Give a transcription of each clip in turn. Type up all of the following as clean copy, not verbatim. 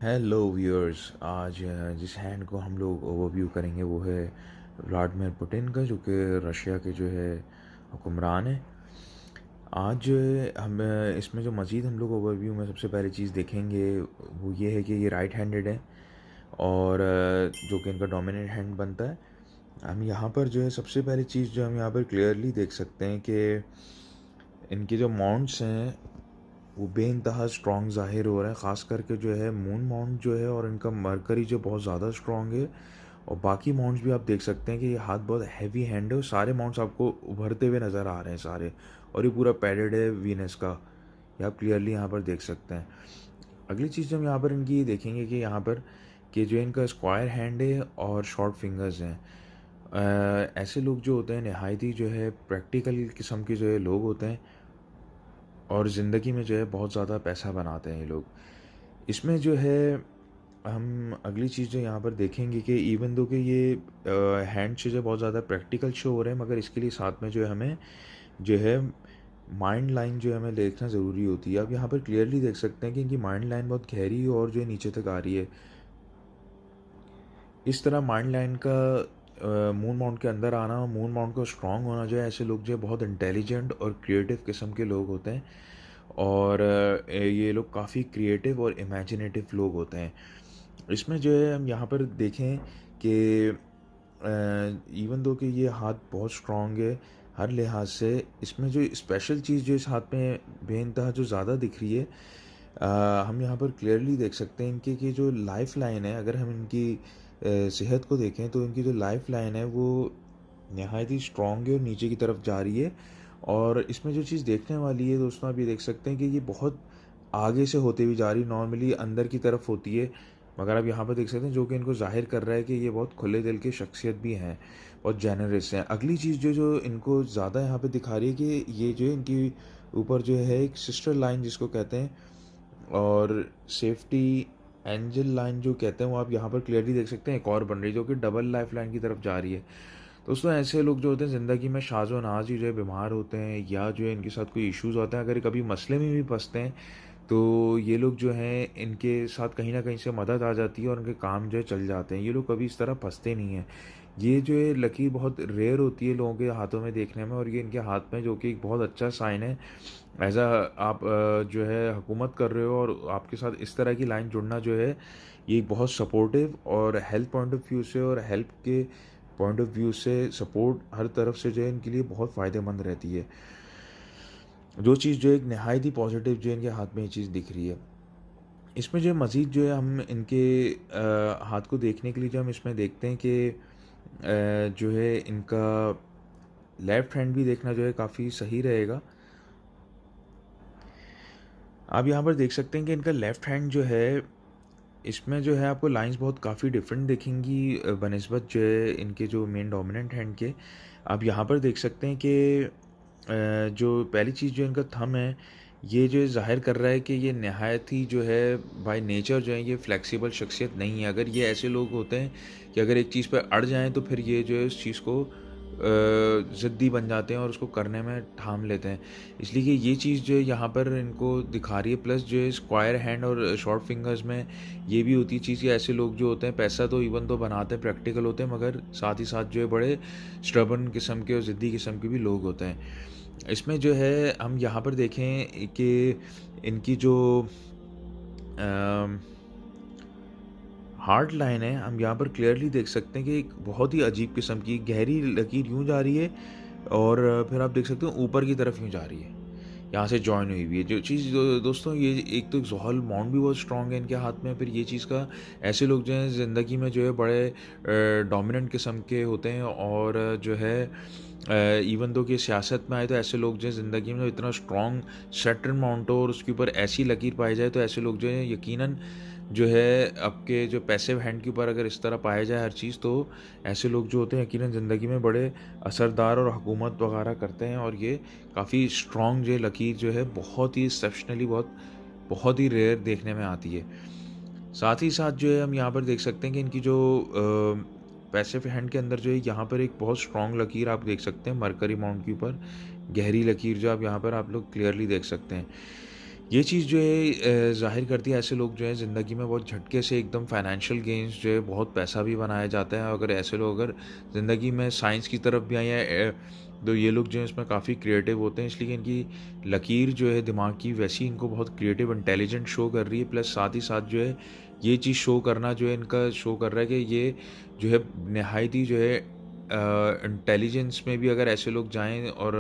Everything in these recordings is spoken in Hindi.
Hello viewers. आज जिस हैंड को हम लोग ओवरव्यू करेंगे वो है व्लादिमीर पुतिन का, जो कि रशिया के जो है हुक्मरान है। आज जो है हम इसमें जो मज़ीद हम लोग ओवरव्यू में सबसे पहली चीज़ देखेंगे वो ये है कि ये राइट हैंडेड है और जो कि इनका डोमिनेंट हैंड बनता है। हम यहाँ पर जो है सबसे पहली चीज़ जो हम यहाँ पर क्लियरली देख सकते हैं कि इनके जो माउंट्स हैं वो बेइंतहा स्ट्रॉन्ग ज़ाहिर हो रहा है। ख़ास करके जो है मून माउंट जो है और इनका मरकरी जो बहुत ज़्यादा स्ट्रॉन्ग है, और बाकी माउंट्स भी आप देख सकते हैं कि ये हाथ बहुत हैवी हैंड है और सारे माउंट्स आपको उभरते हुए नज़र आ रहे हैं सारे। और ये पूरा पैडेड है वीनस का, ये आप क्लियरली यहाँ पर देख सकते हैं। अगली चीज़ हम यहाँ पर इनकी ये देखेंगे कि यहाँ पर कि जो इनका स्क्वायर हैंड है और शॉर्ट फिंगर्स हैं। ऐसे लोग जो होते हैं नहायत ही जो है प्रैक्टिकल किस्म के जो है लोग होते हैं और ज़िंदगी में जो है बहुत ज़्यादा पैसा बनाते हैं ये लोग। इसमें जो है हम अगली चीज़ जो यहाँ पर देखेंगे कि इवन दो कि ये हैंड से जो बहुत ज़्यादा प्रैक्टिकल शो हो रहे हैं, मगर इसके लिए साथ में जो है हमें जो है माइंड लाइन जो है हमें देखना ज़रूरी होती है। आप यहाँ पर क्लियरली देख सकते हैं कि इनकी माइंड लाइन बहुत गहरी और जो है नीचे तक आ रही है। इस तरह माइंड लाइन का मून माउंट के अंदर आना और मून माउंट का स्ट्रॉन्ग होना जो है, ऐसे लोग जो है बहुत इंटेलिजेंट और क्रिएटिव किस्म के लोग होते हैं। और ये लोग काफ़ी क्रिएटिव और इमेजिनेटिव लोग होते हैं। इसमें जो है हम यहाँ पर देखें कि इवन दो कि ये हाथ बहुत स्ट्रॉन्ग है हर लिहाज से, इसमें जो स्पेशल चीज़ जो इस हाथ में बेइंतहा जो ज़्यादा दिख रही है, हम यहाँ पर क्लियरली देख सकते हैं इनकी कि जो लाइफ लाइन है, अगर हम इनकी सेहत को देखें तो इनकी जो लाइफ लाइन है वो नहायत ही स्ट्रॉन्ग है और नीचे की तरफ जा रही है। और इसमें जो चीज़ देखने वाली है दोस्तों, आप ये देख सकते हैं कि ये बहुत आगे से होते हुए जा रही, नॉर्मली अंदर की तरफ होती है, मगर आप यहाँ पर देख सकते हैं जो कि इनको ज़ाहिर कर रहा है कि ये बहुत खुले दिल की शख्सियत भी हैं, बहुत जेनरस हैं। अगली चीज़ जो जो इनको ज़्यादा यहाँ पे दिखा रही है कि ये जो है इनकी ऊपर जो है एक सिस्टर लाइन जिसको कहते हैं, और सेफ्टी एंजल लाइन जो कहते हैं, वो आप यहाँ पर क्लियरली देख सकते हैं एक और बन रही है जो कि डबल लाइफ लाइन की तरफ जा रही है। दोस्तों ऐसे लोग जो होते हैं ज़िंदगी में शाज़ो नाज ही जो है बीमार होते हैं या जो है इनके साथ कोई इश्यूज़ होते हैं, अगर कभी मसले में भी फंसते हैं तो ये लोग जो हैं इनके साथ कहीं ना कहीं से मदद आ जाती है और उनके काम जो है चल जाते हैं। ये लोग कभी इस तरह फंसते नहीं हैं। ये जो है लकीर बहुत रेयर होती है लोगों के हाथों में देखने में, और ये इनके हाथ में जो कि एक बहुत अच्छा साइन है। ऐसा आप जो है हुकूमत कर रहे हो और आपके साथ इस तरह की लाइन जुड़ना जो है ये बहुत सपोर्टिव और हेल्थ पॉइंट ऑफ व्यू से और हेल्प के पॉइंट ऑफ व्यू से सपोर्ट हर तरफ से जो है इनके लिए बहुत फ़ायदेमंद रहती है। जो चीज़ जो एक नहायत ही पॉजिटिव जो इनके हाथ में ये चीज़ दिख रही है। इसमें जो मज़ीद जो है हम इनके हाथ को देखने के लिए जो हम इसमें देखते हैं कि जो है इनका लेफ़्ट हैंड भी देखना जो है काफ़ी सही रहेगा। आप यहाँ पर देख सकते हैं कि इनका लेफ़्ट हैंड जो है, इसमें जो है आपको लाइंस बहुत काफ़ी डिफरेंट दिखेंगी बनिस्बत जो है इनके जो मेन डोमिनेंट हैंड के। आप यहाँ पर देख सकते हैं कि जो पहली चीज़ जो इनका थंब है, ये जो ज़ाहिर कर रहा है कि ये नहायत ही जो है बाय नेचर जो है ये फ्लेक्सिबल शख्सियत नहीं है। अगर ये ऐसे लोग होते हैं कि अगर एक चीज़ पर अड़ जाएँ तो फिर ये जो है उस चीज़ को ज़िद्दी बन जाते हैं और उसको करने में ठान लेते हैं। इसलिए कि ये चीज़ जो है यहाँ पर इनको दिखा रही है, प्लस जो है स्क्वायर हैंड और शॉर्ट फिंगर्स में ये भी होती है चीज़ कि ऐसे लोग जो होते हैं पैसा तो इवन तो बनाते हैं, प्रैक्टिकल होते हैं, मगर साथ ही साथ जो है बड़े स्टबर्न किस्म के और ज़िद्दी किस्म के भी लोग होते हैं। इसमें जो है हम यहाँ पर देखें कि इनकी जो हार्ट लाइन है, हम यहाँ पर क्लियरली देख सकते हैं कि एक बहुत ही अजीब किस्म की गहरी लकीर यूँ जा रही है और फिर आप देख सकते हो ऊपर की तरफ यूँ जा रही है, यहाँ से जॉइन हुई हुई है। जो चीज़ दोस्तों, ये एक तो ज़ोहल माउंट भी बहुत स्ट्रॉन्ग है इनके हाथ में। फिर ये चीज़ का ऐसे लोग जो हैं ज़िंदगी में जो है बड़े डोमिनेंट किस्म के होते हैं, और जो है इवन दो कि सियासत में आए तो ऐसे लोग जो हैं ज़िंदगी में इतना स्ट्रॉन्ग सैटर्न माउंट हो और उसके ऊपर ऐसी लकीर पाई जाए, तो ऐसे लोग जो हैं यकीनन जो है आपके जो पैसिव हैंड के ऊपर अगर इस तरह पाया जाए हर चीज़, तो ऐसे लोग जो होते हैं यकीनन ज़िंदगी में बड़े असरदार और हुकूमत वगैरह करते हैं। और ये काफ़ी स्ट्रॉन्ग जो लकीर जो है बहुत ही एक्सेप्शनली बहुत ही रेयर देखने में आती है। साथ ही साथ जो है हम यहाँ पर देख सकते हैं कि इनकी जो पैसिव हैंड के अंदर जो है यहाँ पर एक बहुत स्ट्रॉन्ग लकीर आप देख सकते हैं मरकरी माउंट के ऊपर, गहरी लकीर जो आप यहाँ पर आप लोग क्लियरली देख सकते हैं। ये चीज़ जो है ज़ाहिर करती है ऐसे लोग जो हैं ज़िंदगी में बहुत झटके से एकदम फाइनेंशियल गेन्स जो है बहुत पैसा भी बनाया जाता है। अगर ऐसे लोग अगर ज़िंदगी में साइंस की तरफ भी आए हैं तो ये लोग जो हैं इसमें काफ़ी क्रिएटिव होते हैं, इसलिए इनकी लकीर जो है दिमाग की वैसी इनको बहुत क्रिएटिव इंटेलिजेंट शो कर रही है। प्लस साथ ही साथ जो है ये चीज़ शो करना जो है इनका शो कर रहा है कि ये जो है नहायत ही जो है इंटेलिजेंस में भी अगर ऐसे लोग जाएँ और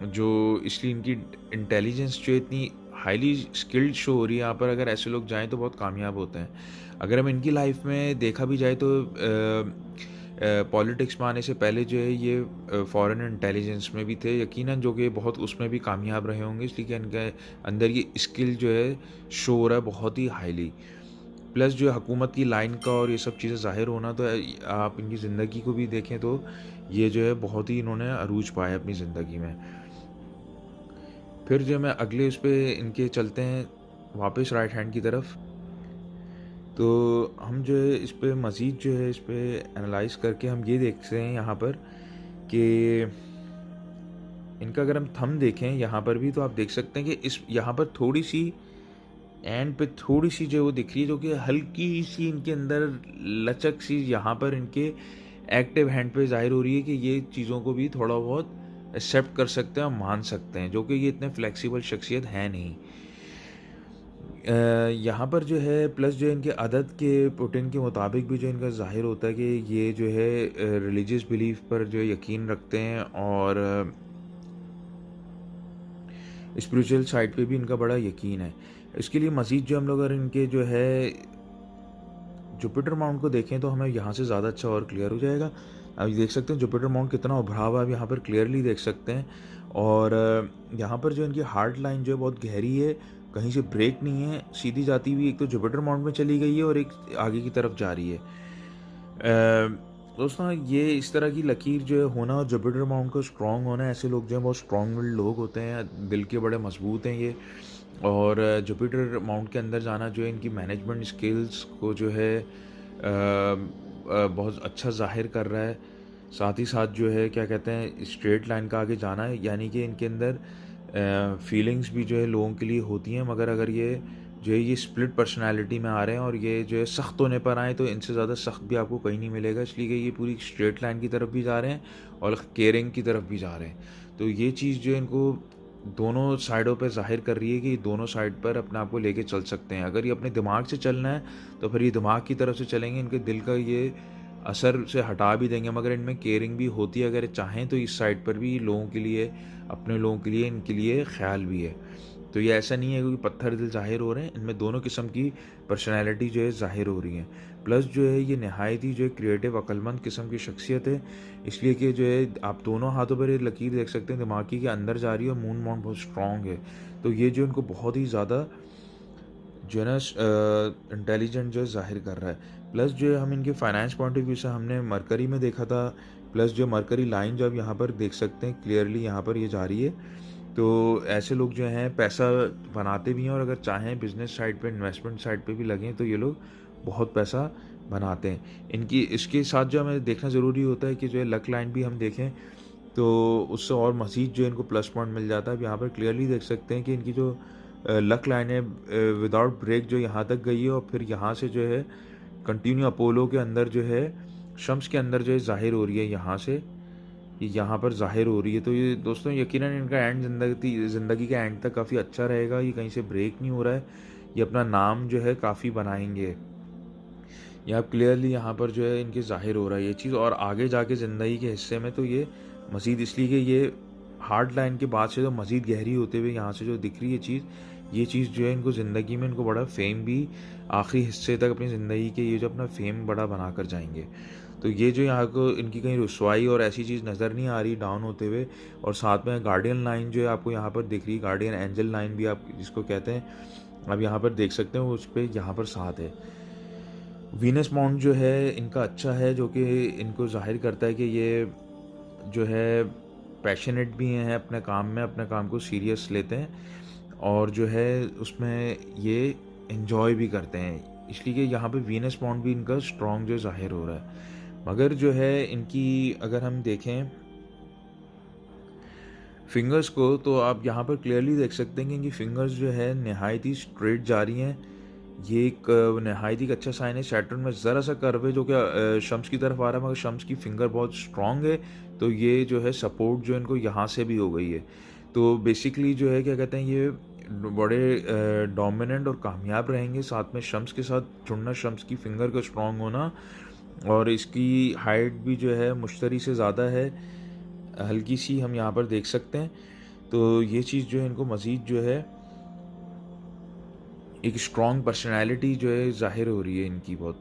जो इसलिए इनकी इंटेलिजेंस जो इतनी हाईली स्किल्ड शो हो रही है यहाँ पर, अगर ऐसे लोग जाएँ तो बहुत कामयाब होते हैं। अगर हम इनकी लाइफ में देखा भी जाए तो पॉलिटिक्स में आने से पहले जो है ये फॉरेन इंटेलिजेंस में भी थे यकीनन, जो कि बहुत उसमें भी कामयाब रहे होंगे, इसलिए कि इनके अंदर ये स्किल जो है शो हो रहा है बहुत ही हाईली। प्लस जो है हुकूमत की लाइन का और ये सब चीज़ें ज़ाहिर होना, तो आप इनकी ज़िंदगी को भी देखें तो ये जो है बहुत ही इन्होंने अरूज पाया अपनी ज़िंदगी में। फिर जो मैं अगले उस पे इनके चलते हैं वापस राइट हैंड की तरफ। तो हम जो है इस पे मज़ीद जो है इस पे एनालाइज़ करके हम ये देखते हैं यहाँ पर कि इनका अगर हम थंब देखें यहाँ पर भी, तो आप देख सकते हैं कि इस यहाँ पर थोड़ी-सी एंड पे थोड़ी-सी जो है वो दिख रही है, जो कि हल्की-सी इनके अंदर लचक-सी यहाँ पर इनके एक्टिव हैंड पे ज़ाहिर हो रही है कि ये चीज़ों को भी थोड़ा बहुत एक्सेप्ट कर सकते हैं और मान सकते हैं, जो कि ये इतने फ्लेक्सिबल शख्सियत है नहीं। यहाँ पर जो है प्लस जो है इनके अदद के पुटिन के मुताबिक भी जो इनका ज़ाहिर होता है कि ये जो है रिलीजियस बिलीफ पर जो है यकीन रखते हैं और स्पिरिचुअल साइड पे भी इनका बड़ा यकीन है। इसके लिए मज़ीद जो हम लोग अगर इनके जो है जुपिटर माउंट को देखें तो हमें यहाँ से ज़्यादा अच्छा और क्लियर हो जाएगा। अब ये देख सकते हैं जुपिटर माउंट कितना उभरा हुआ है, आप यहाँ पर क्लियरली देख सकते हैं। और यहाँ पर जो इनकी हार्ट लाइन जो है बहुत गहरी है, कहीं से ब्रेक नहीं है, सीधी जाती हुई एक तो जुपिटर माउंट में चली गई है और एक आगे की तरफ जा रही है। दोस्तों ये इस तरह की लकीर जो है होना और जुपिटर माउंट को स्ट्रॉन्ग होना, ऐसे लोग जो हैं बहुत स्ट्रॉन्ग विल्ड लोग होते हैं, दिल के बड़े मजबूत हैं ये। और जुपिटर माउंट के अंदर जाना जो है इनकी मैनेजमेंट स्किल्स को जो है बहुत अच्छा ज़ाहिर कर रहा है। साथ ही साथ जो है क्या कहते हैं स्ट्रेट लाइन का आगे जाना है, यानी कि इनके अंदर फीलिंग्स भी जो है लोगों के लिए होती हैं, मगर अगर ये जो है ये स्प्लिट पर्सनालिटी में आ रहे हैं और ये जो है सख्त होने पर आए तो इनसे ज़्यादा सख्त भी आपको कहीं नहीं मिलेगा, इसलिए कि ये पूरी स्ट्रेट लाइन की तरफ भी जा रहे हैं और केयरिंग की तरफ भी जा रहे हैं। तो ये चीज़ जो है इनको दोनों साइडों पे ज़ाहिर कर रही है कि दोनों साइड पर अपने आप को लेके चल सकते हैं। अगर ये अपने दिमाग से चलना है तो फिर ये दिमाग की तरफ से चलेंगे, इनके दिल का ये असर से हटा भी देंगे, मगर इनमें केयरिंग भी होती है। अगर चाहें तो इस साइड पर भी लोगों के लिए, अपने लोगों के लिए, इनके लिए ख्याल भी है। तो ये ऐसा नहीं है क्योंकि पत्थर दिल ज़ाहिर हो रहे हैं, इनमें दोनों किस्म की पर्सनैलिटी जो है ज़ाहिर हो रही है। प्लस जो है ये नहायत ही जो है क्रिएटिव अक्लमंद किस्म की शख्सियत है, इसलिए कि जो है आप दोनों हाथों पर ये लकीर देख सकते हैं दिमागी के अंदर जा रही है और मून माउंट बहुत स्ट्रॉन्ग है। तो ये जो इनको बहुत ही ज़्यादा जो है ना इंटेलिजेंट जो है ज़ाहिर कर रहा है। प्लस जो है हम इनके फाइनेंस पॉइंट ऑफ व्यू से हमने मरकरी में देखा था। प्लस जो मरकरी लाइन जो आप यहाँ पर देख सकते हैं क्लियरली यहाँ पर ये जा रही है। तो ऐसे लोग जो हैं पैसा बनाते भी हैं और अगर चाहें बिज़नेस साइड पे, इन्वेस्टमेंट साइड पे भी लगें तो ये लोग बहुत पैसा बनाते हैं। इनकी इसके साथ जो हमें देखना ज़रूरी होता है कि जो है लक लाइन भी हम देखें तो उससे और मज़ीद जो इनको प्लस पॉइंट मिल जाता है। अब यहाँ पर क्लियरली देख सकते हैं कि इनकी जो लक लाइन है विदाउट ब्रेक जो यहाँ तक गई है और फिर यहाँ से जो है कंटिन्यू अपोलो के अंदर जो है शम्स के अंदर जो है ज़ाहिर हो रही है, यहाँ से ये यहाँ पर ज़ाहिर हो रही है। तो ये दोस्तों यकीनन इनका एंड ज़िंदगी का एंड तक काफ़ी अच्छा रहेगा, ये कहीं से ब्रेक नहीं हो रहा है, ये अपना नाम जो है काफ़ी बनाएंगे। ये आप क्लियरली यहाँ पर जो है इनके ज़ाहिर हो रहा है ये चीज़। और आगे जाके ज़िंदगी के हिस्से में तो ये मज़ीद, इसलिए कि ये हार्ड लाइन के बाद से तो मज़ीद गहरी होते हुए यहाँ से जो दिख रही है चीज़, ये चीज़ जो है इनको ज़िंदगी में इनको बड़ा फेम भी आखिरी हिस्से तक अपनी ज़िंदगी के ये जो अपना फेम बड़ा बना कर जाएंगे। तो ये जो यहाँ को इनकी कहीं रुसवाई और ऐसी चीज़ नज़र नहीं आ रही डाउन होते हुए। और साथ में गार्डियन लाइन जो है आपको यहाँ पर दिख रही है, गार्डियन एंजल लाइन भी आप जिसको कहते हैं, आप यहाँ पर देख सकते हैं, उस पर यहाँ पर साथ है। वीनस माउंट जो है इनका अच्छा है, जो कि इनको ज़ाहिर करता है कि ये जो है पैशनेट भी हैं अपने काम में, अपने काम को सीरियस लेते हैं और जो है उसमें ये एंजॉय भी करते हैं, इसलिए कि यहाँ पे वीनस माउंट भी इनका स्ट्रॉन्ग जो ज़ाहिर हो रहा है। मगर जो है इनकी अगर हम देखें फिंगर्स को तो आप यहाँ पर क्लियरली देख सकते हैं कि इनकी फिंगर्स जो है नहायत ही स्ट्रेट जा रही हैं। ये एक नहायत ही अच्छा साइन है। सैटर्न में ज़रा सा कर्व है जो कि शम्स की तरफ आ रहा है, मगर शम्स की फिंगर बहुत स्ट्रॉन्ग है, तो ये जो है सपोर्ट जो है इनको यहाँ से भी हो गई है। तो बेसिकली जो है क्या कहते हैं, ये बड़े डोमिनेंट और कामयाब रहेंगे। साथ में शम्स के साथ जुड़ना, शम्स की फिंगर का स्ट्रॉन्ग होना, और इसकी हाइट भी जो है मुश्तरी से ज़्यादा है, हल्की सी हम यहाँ पर देख सकते हैं। तो ये चीज़ जो है इनको मज़ीद जो है एक स्ट्रॉन्ग पर्सनैलिटी जो है ज़ाहिर हो रही है इनकी बहुत।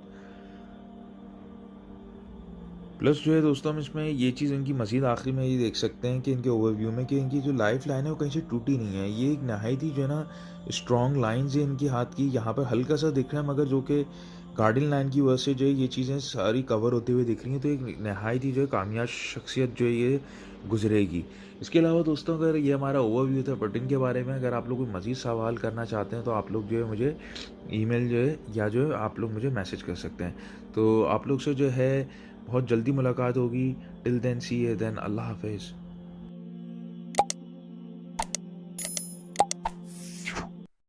प्लस जो है दोस्तों, हम इसमें ये चीज़ इनकी मज़ीद आखिरी में ये देख सकते हैं कि इनके ओवरव्यू में कि इनकी जो लाइफ लाइन है वो कहीं से टूटी नहीं है। ये एक नहायत ही जो है ना स्ट्रॉन्ग लाइंस है इनकी हाथ की, यहाँ पर हल्का सा दिख रहा है, मगर जो कि गार्डियन लाइन की वजह से जो है ये चीज़ें सारी कवर होते हुए दिख रही हैं। तो एक नहायत ही जो है कामयाब शख्सियत जो है ये गुजरेगी। इसके अलावा दोस्तों, अगर ये हमारा ओवरव्यू था प्रोटीन के बारे में, अगर आप लोग कोई मज़ीद सवाल करना चाहते हैं तो आप लोग जो है मुझे ईमेल जो है या जो है आप लोग मुझे मैसेज कर सकते हैं। तो आप लोग से जो है बहुत जल्दी मुलाकात होगी। Till then see you then, अल्लाह हाफ़िज़।